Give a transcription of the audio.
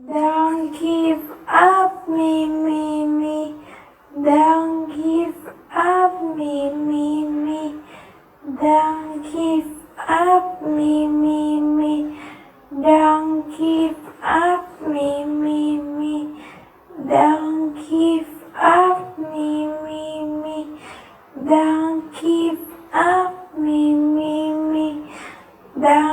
Don't give up me, me, me. Don't give up me, me, me. Don't give up me, me, me. Don't give up me, me, me. Don't give up me, me, me. Don't give up me, me, me. Don't